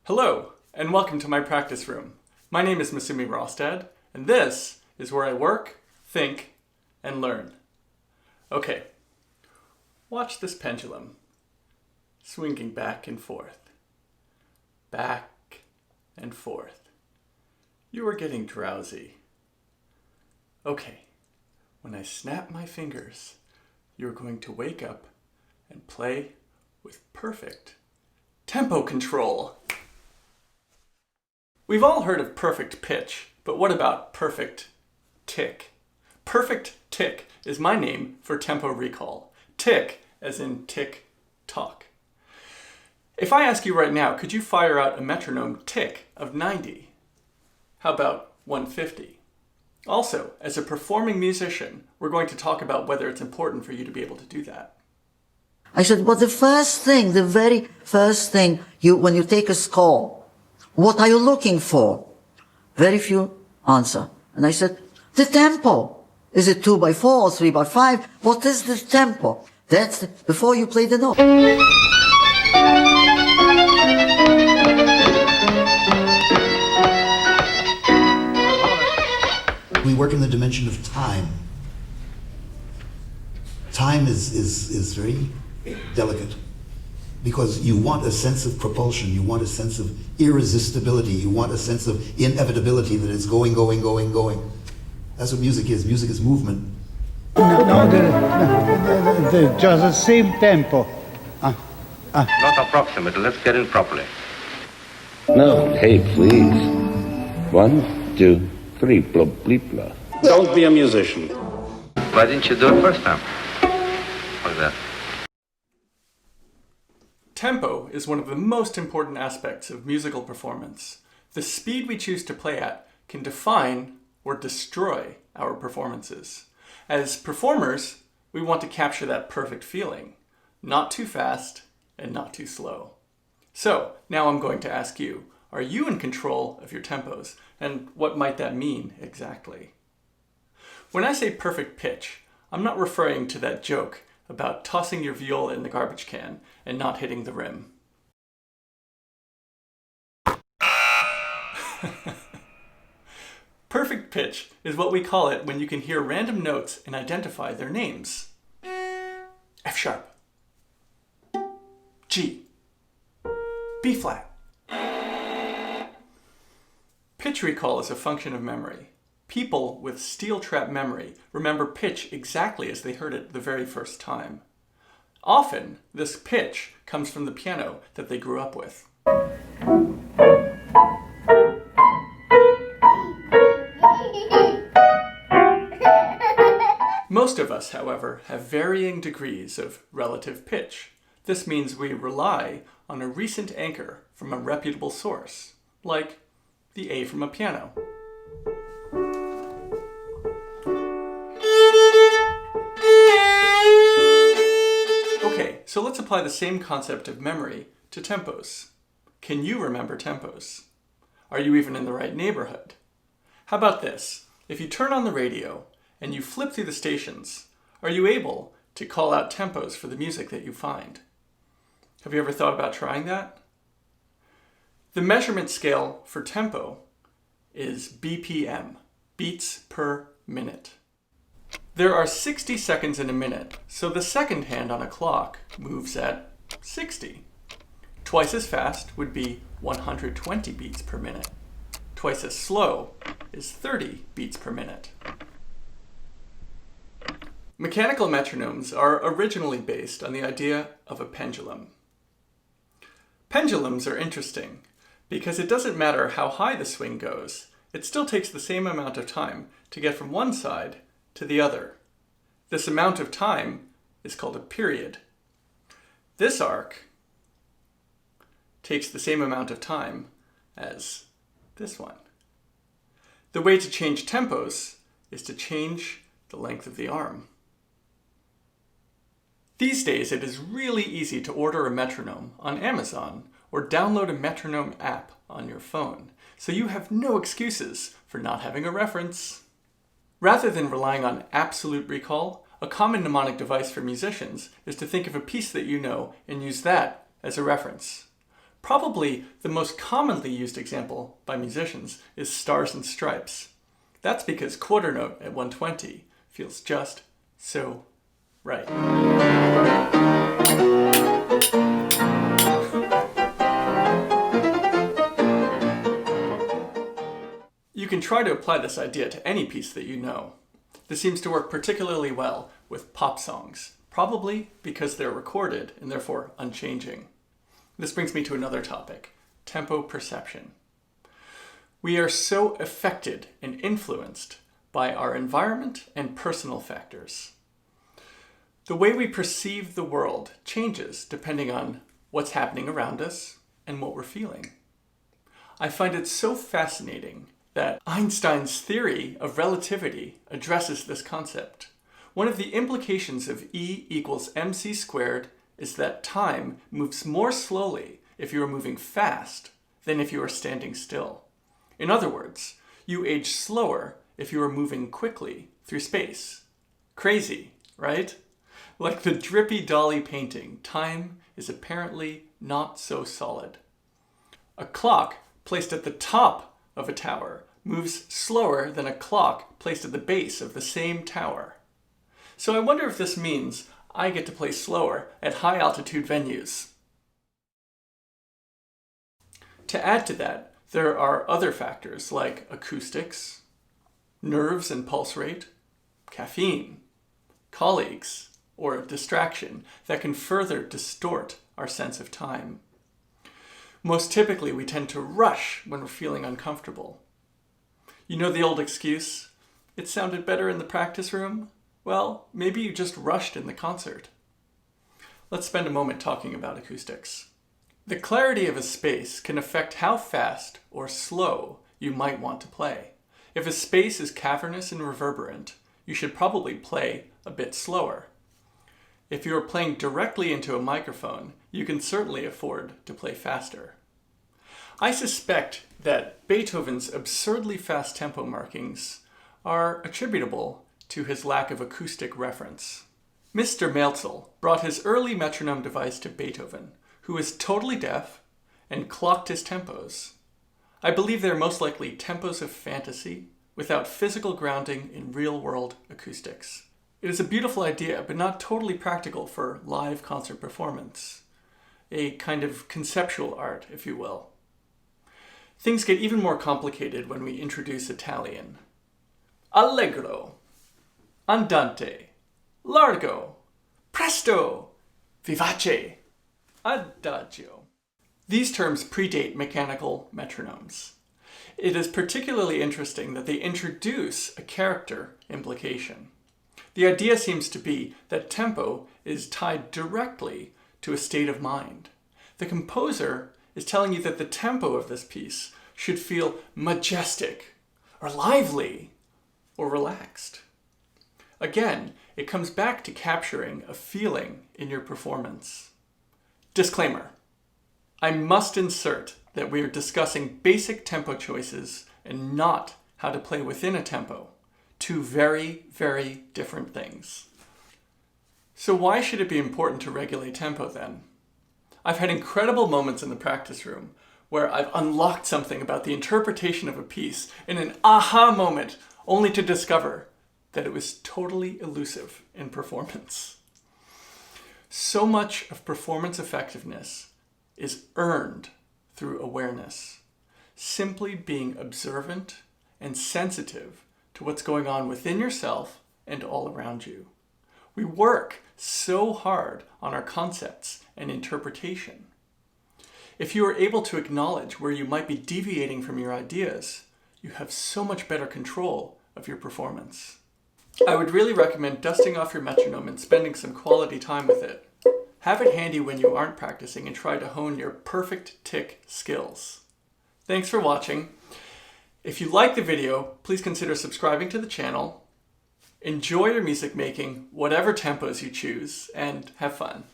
Hello, and welcome to my practice room. My name is Masumi Rostad, and this is where I work, think, and learn. Okay, watch this pendulum swinging back and forth, back and forth. You are getting drowsy. Okay, when I snap my fingers, you're going to wake up and play with perfect tempo control. We've all heard of perfect pitch, but what about perfect tick? Perfect tick is my name for tempo recall. Tick as in tick tock. If I ask you right now, could you fire out a metronome tick of 90? How about 150? Also, as a performing musician, we're going to talk about whether it's important for you to be able to do that. I said, well, the very first thing when you take a score, what are you looking for? Very few answer. And I said, the tempo. Is it 2/4 or 3/5? What is the tempo? That's before you play the note. We work in the dimension of time. Time is very delicate because you want a sense of propulsion, you want a sense of irresistibility, you want a sense of inevitability that it's going. That's what music is. Music is movement. Just the same tempo. Not approximate, let's get in properly. No, hey, please. 1, 2, 3, blah, bleep, blah. Don't be a musician. Why didn't you do it first time? Like that. Tempo is one of the most important aspects of musical performance. The speed we choose to play at can define or destroy our performances. As performers, we want to capture that perfect feeling, not too fast and not too slow. So now I'm going to ask you, are you in control of your tempos, and what might that mean exactly? When I say perfect pitch, I'm not referring to that joke about tossing your viola in the garbage can and not hitting the rim. Perfect pitch is what we call it when you can hear random notes and identify their names. F sharp, G, B flat. Pitch recall is a function of memory. People with steel trap memory remember pitch exactly as they heard it the very first time. Often, this pitch comes from the piano that they grew up with. Most of us, however, have varying degrees of relative pitch. This means we rely on a recent anchor from a reputable source, like the A from a piano. Okay, so let's apply the same concept of memory to tempos. Can you remember tempos? Are you even in the right neighborhood? How about this? If you turn on the radio and you flip through the stations, are you able to call out tempos for the music that you find? Have you ever thought about trying that? The measurement scale for tempo is BPM, beats per minute. There are 60 seconds in a minute, so the second hand on a clock moves at 60. Twice as fast would be 120 beats per minute. Twice as slow is 30 beats per minute. Mechanical metronomes are originally based on the idea of a pendulum. Pendulums are interesting because it doesn't matter how high the swing goes, it still takes the same amount of time to get from one side to the other. This amount of time is called a period. This arc takes the same amount of time as this one. The way to change tempos is to change the length of the arm. These days, it is really easy to order a metronome on Amazon or download a metronome app on your phone, so you have no excuses for not having a reference. Rather than relying on absolute recall, a common mnemonic device for musicians is to think of a piece that you know and use that as a reference. Probably the most commonly used example by musicians is Stars and Stripes. That's because quarter note at 120 feels just so right. You can try to apply this idea to any piece that you know. This seems to work particularly well with pop songs, probably because they're recorded and therefore unchanging. This brings me to another topic, tempo perception. We are so affected and influenced by our environment and personal factors. The way we perceive the world changes depending on what's happening around us and what we're feeling. I find it so fascinating that Einstein's theory of relativity addresses this concept. One of the implications of E equals mc squared is that time moves more slowly if you are moving fast than if you are standing still. In other words, you age slower if you are moving quickly through space. Crazy, right? Like the Drippy Dolly painting, time is apparently not so solid. A clock placed at the top of a tower moves slower than a clock placed at the base of the same tower. So I wonder if this means I get to play slower at high altitude venues. To add to that, there are other factors like acoustics, nerves and pulse rate, caffeine, colleagues, or distraction that can further distort our sense of time. Most typically, we tend to rush when we're feeling uncomfortable. You know the old excuse, it sounded better in the practice room? Well, maybe you just rushed in the concert. Let's spend a moment talking about acoustics. The clarity of a space can affect how fast or slow you might want to play. If a space is cavernous and reverberant, you should probably play a bit slower. If you are playing directly into a microphone, you can certainly afford to play faster. I suspect that Beethoven's absurdly fast tempo markings are attributable to his lack of acoustic reference. Mr. Maelzel brought his early metronome device to Beethoven, who was totally deaf and clocked his tempos. I believe they're most likely tempos of fantasy without physical grounding in real-world acoustics. It is a beautiful idea, but not totally practical for live concert performance. A kind of conceptual art, if you will. Things get even more complicated when we introduce Italian. Allegro, andante, largo, presto, vivace, adagio. These terms predate mechanical metronomes. It is particularly interesting that they introduce a character implication. The idea seems to be that tempo is tied directly to a state of mind. The composer is telling you that the tempo of this piece should feel majestic, or lively, or relaxed. Again, it comes back to capturing a feeling in your performance. Disclaimer: I must insert that we are discussing basic tempo choices and not how to play within a tempo. Two very, very different things. So why should it be important to regulate tempo then? I've had incredible moments in the practice room where I've unlocked something about the interpretation of a piece in an aha moment, only to discover that it was totally elusive in performance. So much of performance effectiveness is earned through awareness, simply being observant and sensitive to what's going on within yourself and all around you. We work so hard on our concepts and interpretation. If you are able to acknowledge where you might be deviating from your ideas, you have so much better control of your performance. I would really recommend dusting off your metronome and spending some quality time with it. Have it handy when you aren't practicing and try to hone your perfect tick skills. Thanks for watching. If you like the video, please consider subscribing to the channel. Enjoy your music making, whatever tempos you choose, and have fun.